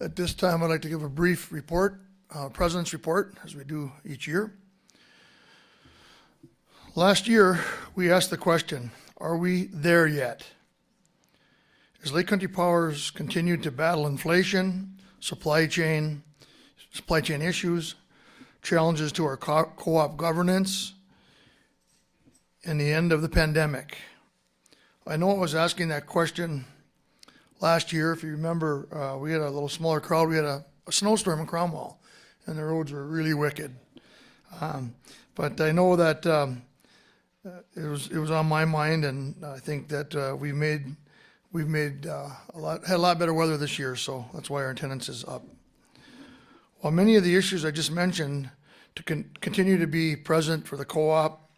At this time, I'd like to give a brief report, President's report, as we do each year. Last year, we asked the question, are we there yet? As Lake Country Power's continued to battle inflation, supply chain issues, challenges to our co-op governance, and the end of the pandemic. I know I was asking that question last year. If you remember, we had a little smaller crowd. We had a snowstorm in Cromwell, and the roads were really wicked. But I know that it was on my mind, and I think that we've had a lot better weather this year, so that's why our attendance is up. While many of the issues I just mentioned to continue to be present for the co-op,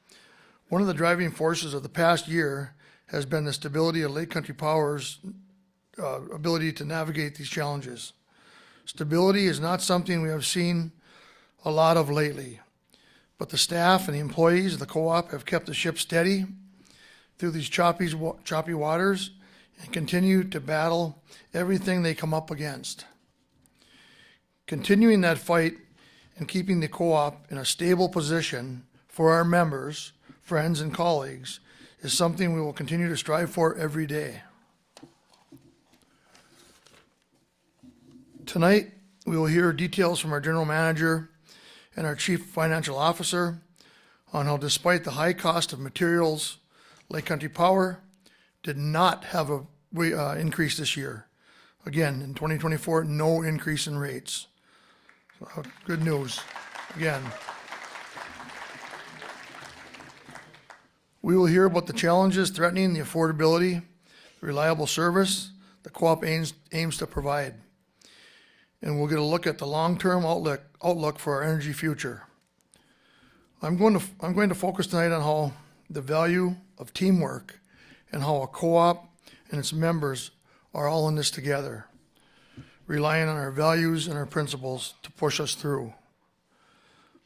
one of the driving forces of the past year has been the stability of Lake Country Power's ability to navigate these challenges. Stability is not something we have seen a lot of lately, but the staff and the employees of the co-op have kept the ship steady through these choppy waters and continue to battle everything they come up against. Continuing that fight and keeping the co-op in a stable position for our members, friends, and colleagues is something we will continue to strive for every day. Tonight, we will hear details from our general manager and our chief financial officer on how, despite the high cost of materials, Lake Country Power did not have a increase this year. Again, in 2024, no increase in rates. So, good news, again. We will hear about the challenges threatening the affordability, the reliable service the co-op aims to provide. And we'll get a look at the long-term outlook for our energy future. I'm going to focus tonight on how the value of teamwork and how a co-op and its members are all in this together, relying on our values and our principles to push us through.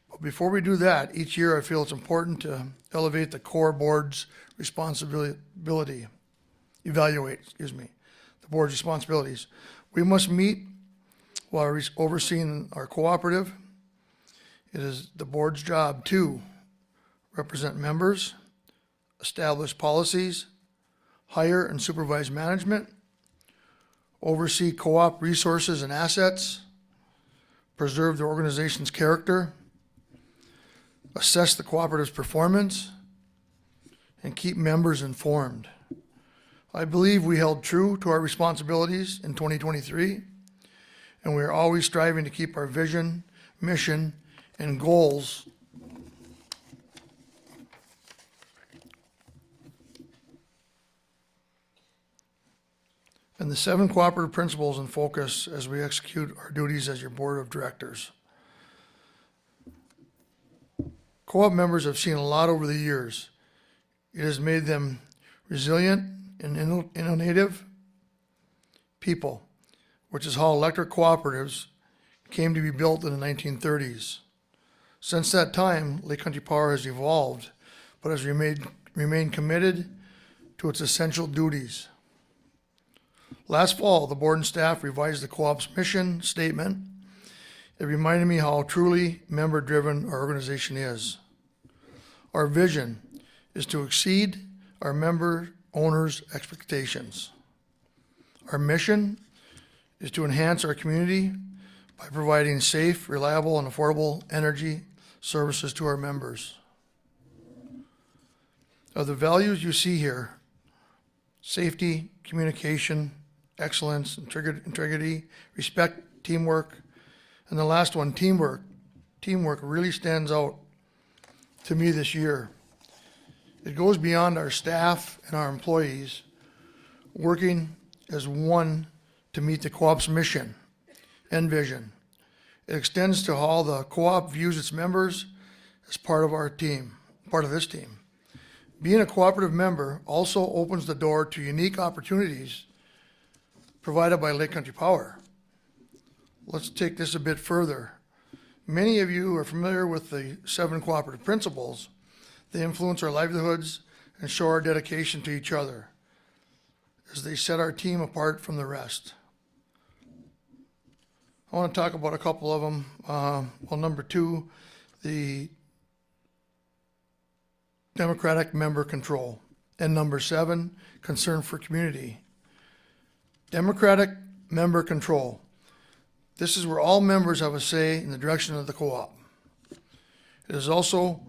But before we do that, each year I feel it's important to evaluate the board's responsibilities. We must meet while overseeing our cooperative. It is the board's job to represent members, establish policies, hire and supervise management, oversee co-op resources and assets, preserve the organization's character, assess the cooperative's performance, and keep members informed. I believe we held true to our responsibilities in 2023, and we are always striving to keep our vision, mission, and goals and the 7 cooperative principles in focus as we execute our duties as your board of directors. Co-op members have seen a lot over the years. It has made them resilient and innovative people, which is how electric cooperatives came to be built in the 1930s. Since that time, Lake Country Power has evolved, but has remained committed to its essential duties. Last fall, the board and staff revised the co-op's mission statement. It reminded me how truly member-driven our organization is. Our vision is to exceed our member owners' expectations. Our mission is to enhance our community by providing safe, reliable, and affordable energy services to our members. Of the values you see here, safety, communication, excellence, integrity, respect, teamwork, and the last one, teamwork. Teamwork really stands out to me this year. It goes beyond our staff and our employees working as one to meet the co-op's mission and vision. It extends to how the co-op views its members as part of our team, part of this team. Being a cooperative member also opens the door to unique opportunities provided by Lake Country Power. Let's take this a bit further. Many of you are familiar with the 7 cooperative principles. They influence our livelihoods and show our dedication to each other as they set our team apart from the rest. I want to talk about a couple of them. Well, number 2, the democratic member control. And number 7, concern for community. Democratic member control. This is where all members have a say in the direction of the co-op. It is also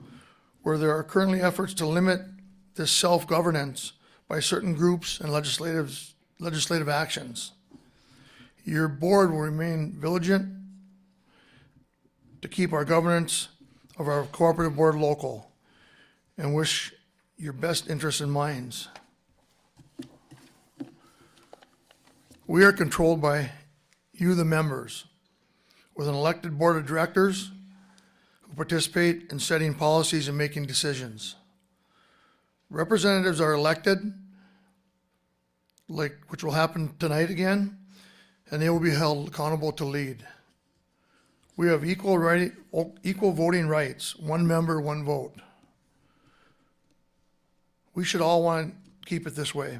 where there are currently efforts to limit this self-governance by certain groups and legislative actions. Your board will remain vigilant to keep our governance of our cooperative board local and wish your best interests in mind. We are controlled by you, the members, with an elected board of directors who participate in setting policies and making decisions. Representatives are elected, which will happen tonight again, and they will be held accountable to lead. We have equal voting rights, 1 member, 1 vote. We should all want to keep it this way.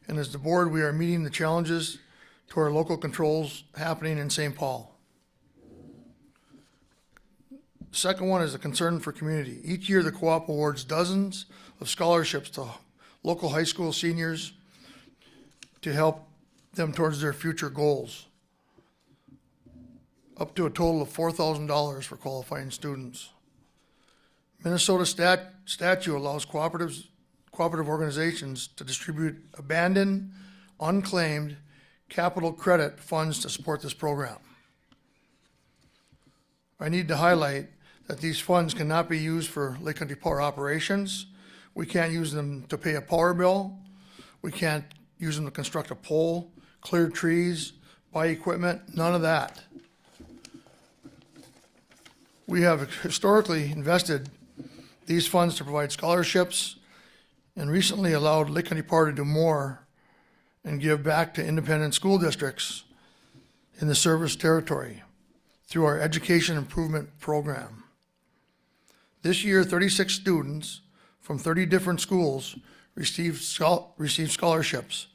And as the board, we are meeting the challenges to our local controls happening in St. Paul. The second one is a concern for community. Each year, the co-op awards dozens of scholarships to local high school seniors to help them towards their future goals, up to a total of $4,000 for qualifying students. Minnesota statute allows cooperative organizations to distribute abandoned, unclaimed capital credit funds to support this program. I need to highlight that these funds cannot be used for Lake Country Power operations. We can't use them to pay a power bill. We can't use them to construct a pole, clear trees, buy equipment, none of that. We have historically invested these funds to provide scholarships and recently allowed Lake Country Power to do more and give back to independent school districts in the service territory through our education improvement program. This year, 36 students from 30 different schools received scholarships,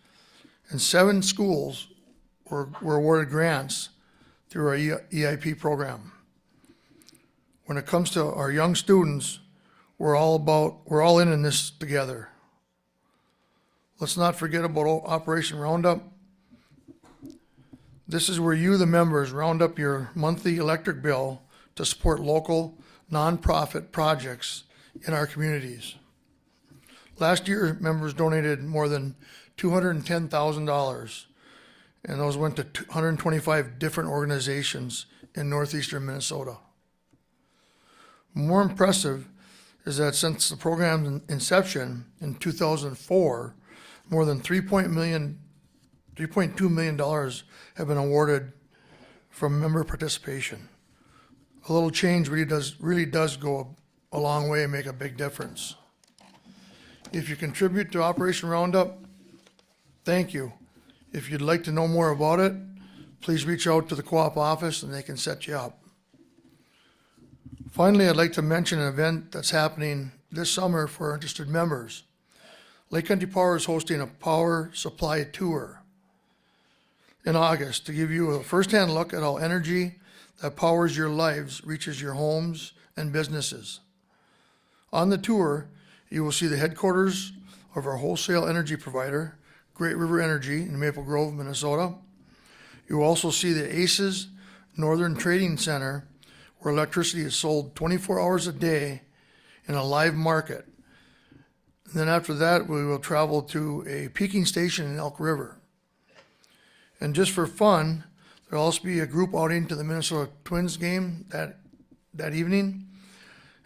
and 7 schools were awarded grants through our EIP program. When it comes to our young students, we're all in this together. Let's not forget about Operation Roundup. This is where you, the members, round up your monthly electric bill to support local nonprofit projects in our communities. Last year, members donated more than $210,000, and those went to 125 different organizations in northeastern Minnesota. More impressive is that since the program's inception in 2004, more than $3.2 million have been awarded from member participation. A little change really does go a long way and make a big difference. If you contribute to Operation Roundup, thank you. If you'd like to know more about it, please reach out to the co-op office and they can set you up. Finally, I'd like to mention an event that's happening this summer for interested members. Lake Country Power is hosting a power supply tour in August to give you a firsthand look at how energy that powers your lives reaches your homes and businesses. On the tour, you will see the headquarters of our wholesale energy provider, Great River Energy in Maple Grove, Minnesota. You will also see the ACES Northern Trading Center, where electricity is sold 24 hours a day in a live market. And then after that, we will travel to a peaking station in Elk River. And just for fun, there'll also be a group outing to the Minnesota Twins game that evening.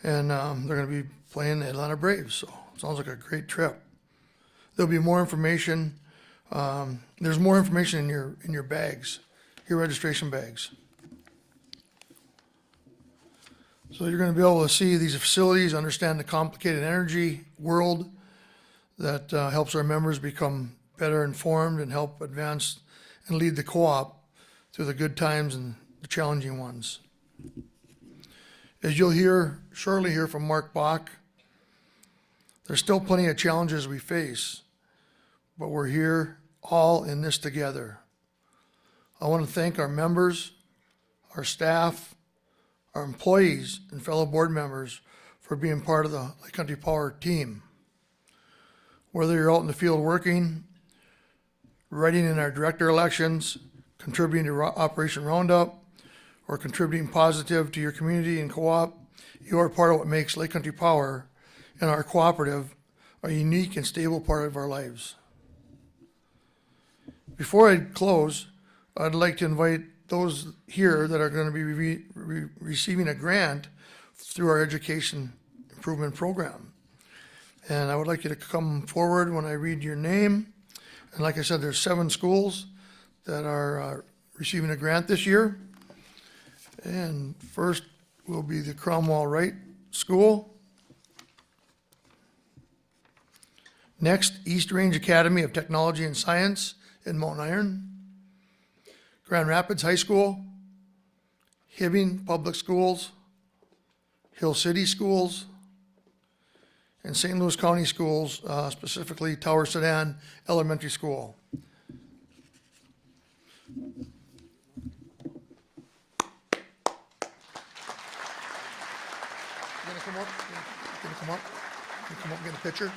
And they're going to be playing the Atlanta Braves, so it sounds like a great trip. There'll be more information. There's more information in your bags, your registration bags. So you're going to be able to see these facilities, understand the complicated energy world that helps our members become better informed and help advance and lead the co-op through the good times and the challenging ones. As you'll shortly hear from Mark Bach, there's still plenty of challenges we face, but we're here all in this together. I want to thank our members, our staff, our employees, and fellow board members for being part of the Lake Country Power team. Whether you're out in the field working, writing in our director elections, contributing to Operation Roundup, or contributing positive to your community and co-op, you are part of what makes Lake Country Power and our cooperative a unique and stable part of our lives. Before I close, I'd like to invite those here that are going to be receiving a grant through our education improvement program. And I would like you to come forward when I read your name. And like I said, there's 7 schools that are receiving a grant this year. And first will be the Cromwell Wright School. Next, East Range Academy of Technology and Science in Mount Iron. Grand Rapids High School, Hibbing Public Schools, Hill City Schools, and St. Louis County Schools, specifically Tower Sedan Elementary School. You gonna come up? You gonna come up? You come up and get a picture?